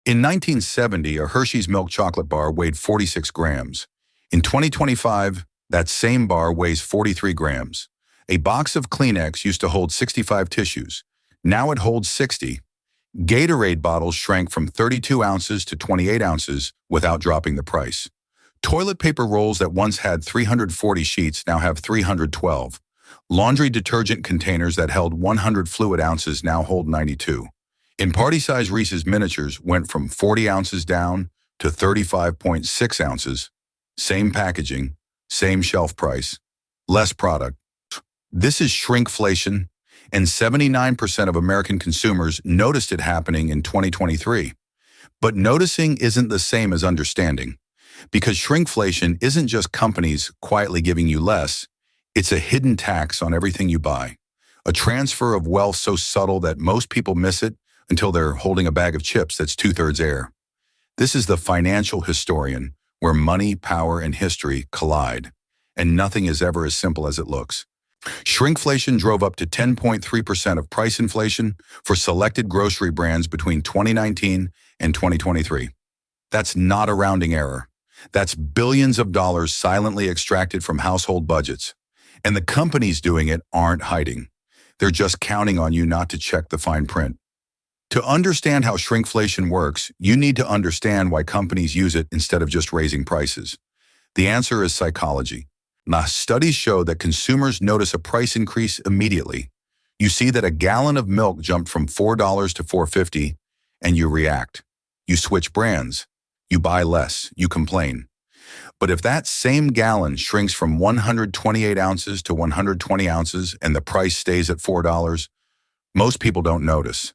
In 1970, a Hershey's milk chocolate bar weighed 46 grams. In 2025, that same bar weighs 43 grams. A box of Kleenex used to hold 65 tissues. Now it holds 60. Gatorade bottles shrank from 32 ounces to 28 ounces without dropping the price. Toilet paper rolls that once had 340 sheets now have 312. Laundry detergent containers that held 100 fluid ounces now hold 92. In party-size Reese's miniatures went from 40 ounces down to 35.6 ounces. Same packaging, same shelf price, less product. This is shrinkflation, and 79% of American consumers noticed it happening in 2023. But noticing isn't the same as understanding, because shrinkflation isn't just companies quietly giving you less, it's a hidden tax on everything you buy. A transfer of wealth so subtle that most people miss it until they're holding a bag of chips that's 2/3 air. This is the financial historian, where money, power, and history collide, and nothing is ever as simple as it looks. Shrinkflation drove up to 10.3% of price inflation for selected grocery brands between 2019 and 2023. That's not a rounding error. That's billions of dollars silently extracted from household budgets. And the companies doing it aren't hiding. They're just counting on you not to check the fine print. To understand how shrinkflation works, you need to understand why companies use it instead of just raising prices. The answer is psychology. Now, studies show that consumers notice a price increase immediately. You see that a gallon of milk jumped from $4 to $4.50, and you react. You switch brands. You buy less. You complain. But if that same gallon shrinks from 128 ounces to 120 ounces and the price stays at $4, most people don't notice.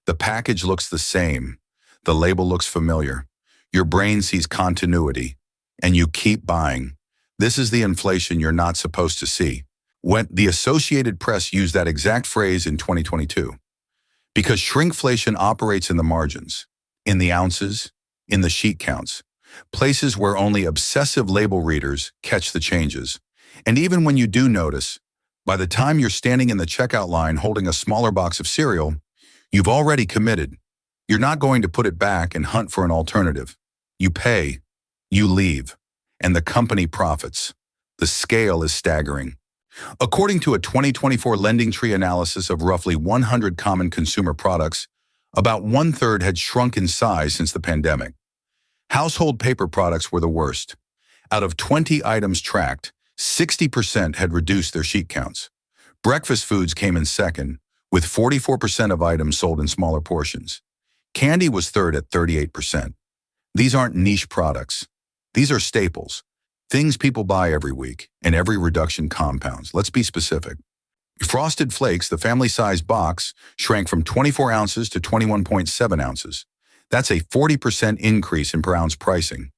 The package looks the same. The label looks familiar. Your brain sees continuity, and you keep buying. This is the inflation you're not supposed to see. When the Associated Press used that exact phrase in 2022. Because shrinkflation operates in the margins, in the ounces, in the sheet counts, places where only obsessive label readers catch the changes. And even when you do notice, by the time you're standing in the checkout line holding a smaller box of cereal, you've already committed. You're not going to put it back and hunt for an alternative. You pay, you leave, and the company profits. The scale is staggering. According to a 2024 Lending Tree analysis of roughly 100 common consumer products, about 1/3 had shrunk in size since the pandemic. Household paper products were the worst. Out of 20 items tracked, 60% had reduced their sheet counts. Breakfast foods came in second, with 44% of items sold in smaller portions. Candy was third at 38%. These aren't niche products. These are staples, things people buy every week, and every reduction compounds. Let's be specific. Frosted Flakes, the family-sized box, shrank from 24 ounces to 21.7 ounces. That's a 40% increase in per ounce pricing.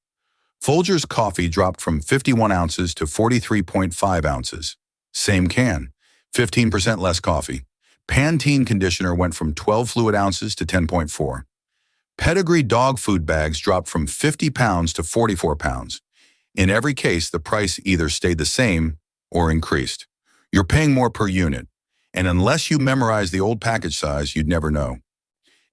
Folgers coffee dropped from 51 ounces to 43.5 ounces. Same can, 15% less coffee. Pantene conditioner went from 12 fluid ounces to 10.4. Pedigree dog food bags dropped from 50 pounds to 44 pounds. In every case, the price either stayed the same or increased. You're paying more per unit, and unless you memorize the old package size, you'd never know.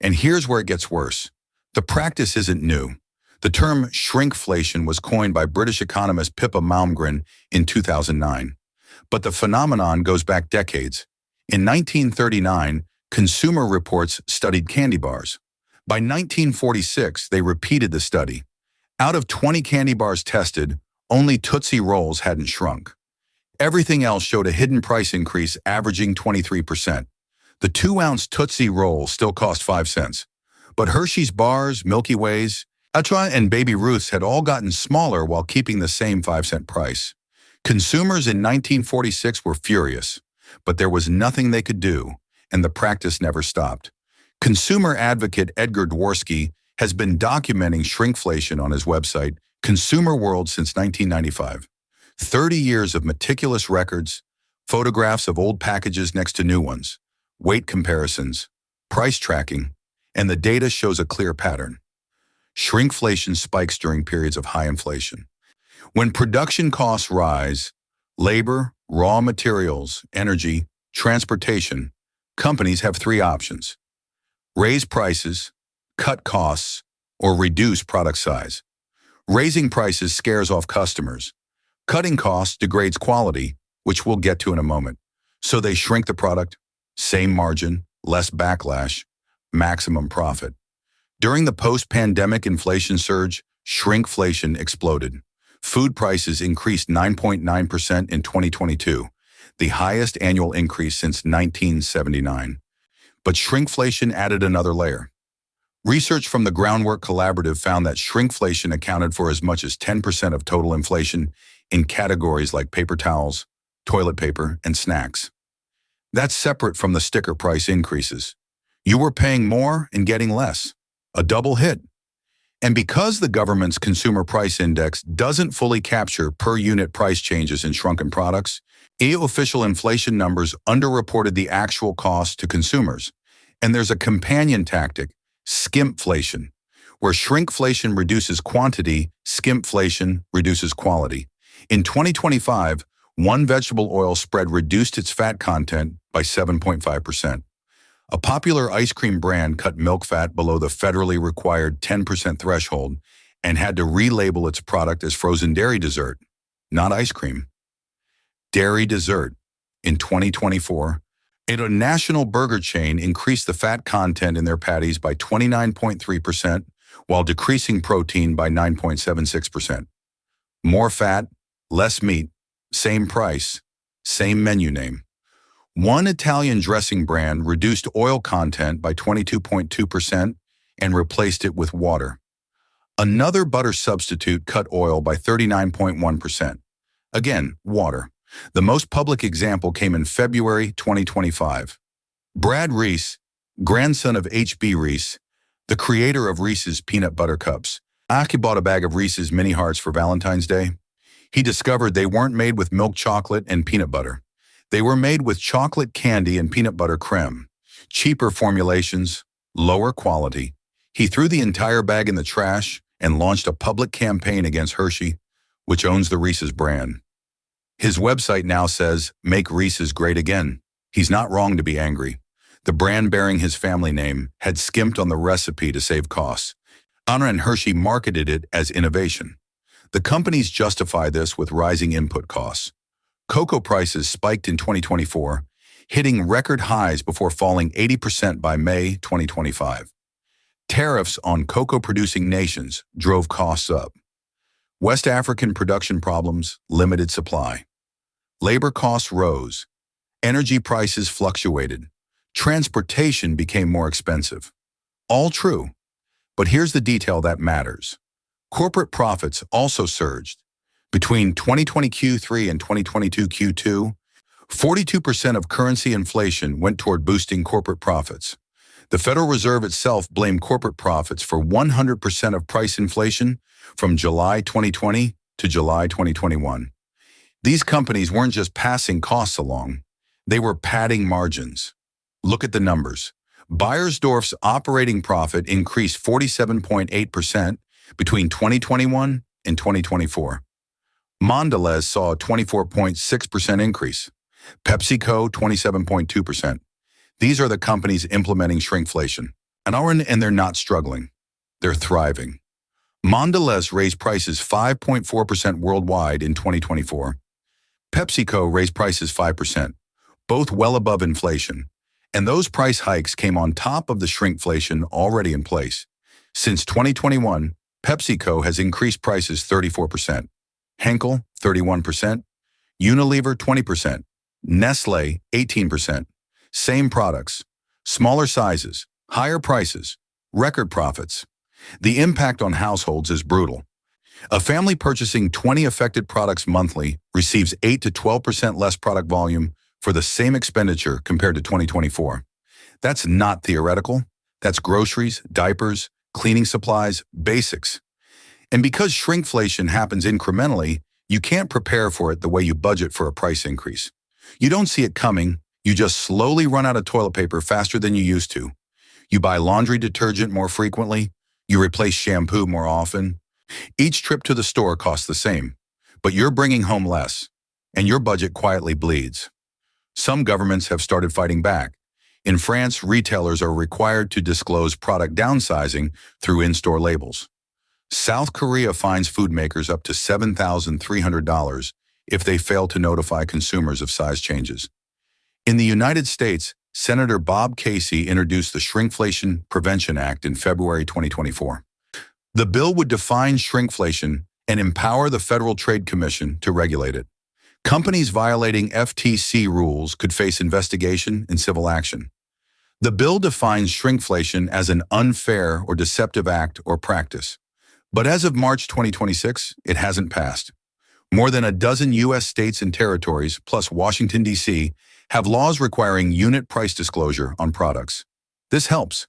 And here's where it gets worse. The practice isn't new. The term shrinkflation was coined by British economist Pippa Malmgren in 2009. But the phenomenon goes back decades. In 1939, Consumer Reports studied candy bars. By 1946, they repeated the study. Out of 20 candy bars tested, only Tootsie Rolls hadn't shrunk. Everything else showed a hidden price increase averaging 23%. The 2-ounce Tootsie Roll still cost 5 cents. But Hershey's bars, Milky Ways, Atra, and Baby Ruth's had all gotten smaller while keeping the same 5-cent price. Consumers in 1946 were furious, but there was nothing they could do, and the practice never stopped. Consumer advocate Edgar Dworsky has been documenting shrinkflation on his website, Consumer World, since 1995. 30 years of meticulous records, photographs of old packages next to new ones, weight comparisons, price tracking, and the data shows a clear pattern. Shrinkflation spikes during periods of high inflation. When production costs rise, labor, raw materials, energy, transportation, companies have 3 options: raise prices, cut costs, or reduce product size. Raising prices scares off customers. Cutting costs degrades quality, which we'll get to in a moment. So they shrink the product, same margin, less backlash, maximum profit. During the post-pandemic inflation surge, shrinkflation exploded. Food prices increased 9.9% in 2022, the highest annual increase since 1979. But shrinkflation added another layer. Research from the Groundwork Collaborative found that shrinkflation accounted for as much as 10% of total inflation in categories like paper towels, toilet paper, and snacks. That's separate from the sticker price increases. You were paying more and getting less. A double hit. And because the government's Consumer Price Index doesn't fully capture per-unit price changes in shrunken products, EU official inflation numbers underreported the actual cost to consumers. And there's a companion tactic, skimpflation, where shrinkflation reduces quantity, skimpflation reduces quality. In 2025, one vegetable oil spread reduced its fat content by 7.5%. A popular ice cream brand cut milk fat below the federally required 10% threshold and had to relabel its product as frozen dairy dessert, not ice cream. Dairy dessert. In 2024, a national burger chain increased the fat content in their patties by 29.3% while decreasing protein by 9.76%. More fat, less meat, same price, same menu name. One Italian dressing brand reduced oil content by 22.2% and replaced it with water. Another butter substitute cut oil by 39.1%. Again, water. The most public example came in February 2025. Brad Reese, grandson of H.B. Reese, the creator of Reese's peanut butter cups, Aki bought a bag of Reese's mini hearts for Valentine's Day. He discovered they weren't made with milk chocolate and peanut butter. They were made with chocolate candy and peanut butter creme. Cheaper formulations, lower quality. He threw the entire bag in the trash and launched a public campaign against Hershey, which owns the Reese's brand. His website now says, "Make Reese's great again." He's not wrong to be angry. The brand bearing his family name had skimped on the recipe to save costs. Anna and Hershey marketed it as innovation. The companies justify this with rising input costs. Cocoa prices spiked in 2024, hitting record highs before falling 80% by May 2025. Tariffs on cocoa-producing nations drove costs up. West African production problems, limited supply. Labor costs rose. Energy prices fluctuated. Transportation became more expensive. All true. But here's the detail that matters. Corporate profits also surged. Between 2020 Q3 and 2022 Q2, 42% of currency inflation went toward boosting corporate profits. The Federal Reserve itself blamed corporate profits for 100% of price inflation from July 2020 to July 2021. These companies weren't just passing costs along, they were padding margins. Look at the numbers. Beiersdorf's operating profit increased 47.8% between 2021 and 2024. Mondelez saw a 24.6% increase. PepsiCo, 27.2%. These are the companies implementing shrinkflation. And they're not struggling. They're thriving. Mondelez raised prices 5.4% worldwide in 2024. PepsiCo raised prices 5%, both well above inflation. And those price hikes came on top of the shrinkflation already in place. Since 2021, PepsiCo has increased prices 34%. Henkel, 31%. Unilever, 20%. Nestle, 18%. Same products, smaller sizes, higher prices, record profits. The impact on households is brutal. A family purchasing 20 affected products monthly receives 8 to 12% less product volume for the same expenditure compared to 2024. That's not theoretical. That's groceries, diapers, cleaning supplies, basics. And because shrinkflation happens incrementally, you can't prepare for it the way you budget for a price increase. You don't see it coming. You just slowly run out of toilet paper faster than you used to. You buy laundry detergent more frequently. You replace shampoo more often. Each trip to the store costs the same, but you're bringing home less, and your budget quietly bleeds. Some governments have started fighting back. In France, retailers are required to disclose product downsizing through in-store labels. South Korea fines food makers up to $7,300 if they fail to notify consumers of size changes. In the United States, Senator Bob Casey introduced the Shrinkflation Prevention Act in February 2024. The bill would define shrinkflation and empower the Federal Trade Commission to regulate it. Companies violating FTC rules could face investigation and civil action. The bill defines shrinkflation as an unfair or deceptive act or practice. But as of March 2026, it hasn't passed. More than a dozen U.S. states and territories, plus Washington, D.C., have laws requiring unit price disclosure on products. This helps.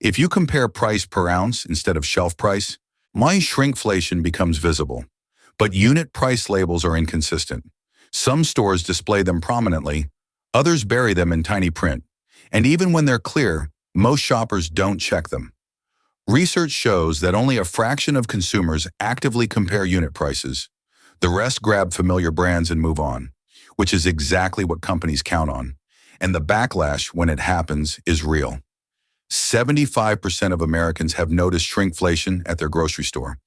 If you compare price per ounce instead of shelf price, my shrinkflation becomes visible. But unit price labels are inconsistent. Some stores display them prominently, others bury them in tiny print. And even when they're clear, most shoppers don't check them. Research shows that only a fraction of consumers actively compare unit prices. The rest grab familiar brands and move on, which is exactly what companies count on. And the backlash when it happens is real. 75% of Americans have noticed shrinkflation at their grocery store.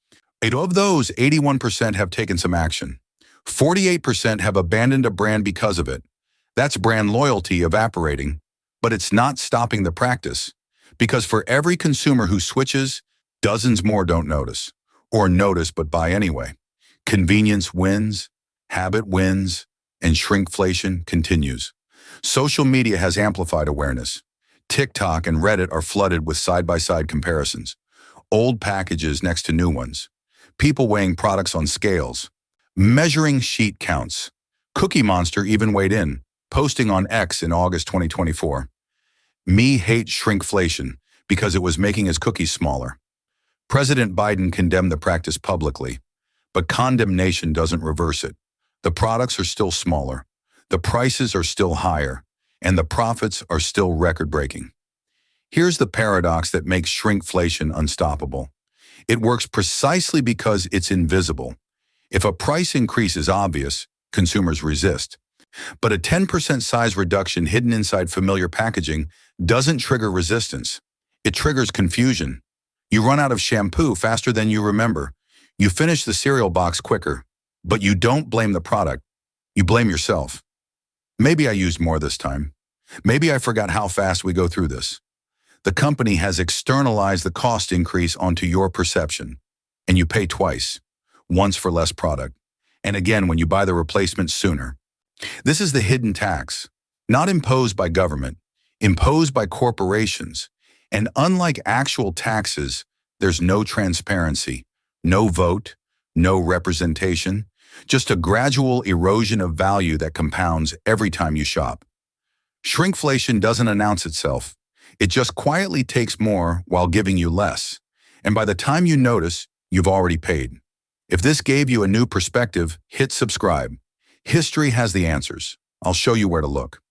Of those, 81% have taken some action. 48% have abandoned a brand because of it. That's brand loyalty evaporating, but it's not stopping the practice. Because for every consumer who switches, dozens more don't notice, or notice but buy anyway. Convenience wins, habit wins, and shrinkflation continues. Social media has amplified awareness. TikTok and Reddit are flooded with side-by-side comparisons. Old packages next to new ones. People weighing products on scales. Measuring sheet counts. Cookie Monster even weighed in, posting on X in August 2024. Me hates shrinkflation because it was making his cookies smaller. President Biden condemned the practice publicly, but condemnation doesn't reverse it. The products are still smaller, the prices are still higher, and the profits are still record-breaking. Here's the paradox that makes shrinkflation unstoppable. It works precisely because it's invisible. If a price increase is obvious, consumers resist. But a 10% size reduction hidden inside familiar packaging doesn't trigger resistance. It triggers confusion. You run out of shampoo faster than you remember. You finish the cereal box quicker. But you don't blame the product. You blame yourself. Maybe I used more this time. Maybe I forgot how fast we go through this. The company has externalized the cost increase onto your perception. And you pay twice. Once for less product. And again when you buy the replacement sooner. This is the hidden tax, not imposed by government, imposed by corporations. And unlike actual taxes, there's no transparency, no vote, no representation, just a gradual erosion of value that compounds every time you shop. Shrinkflation doesn't announce itself. It just quietly takes more while giving you less. And by the time you notice, you've already paid. If this gave you a new perspective, hit subscribe. History has the answers. I'll show you where to look.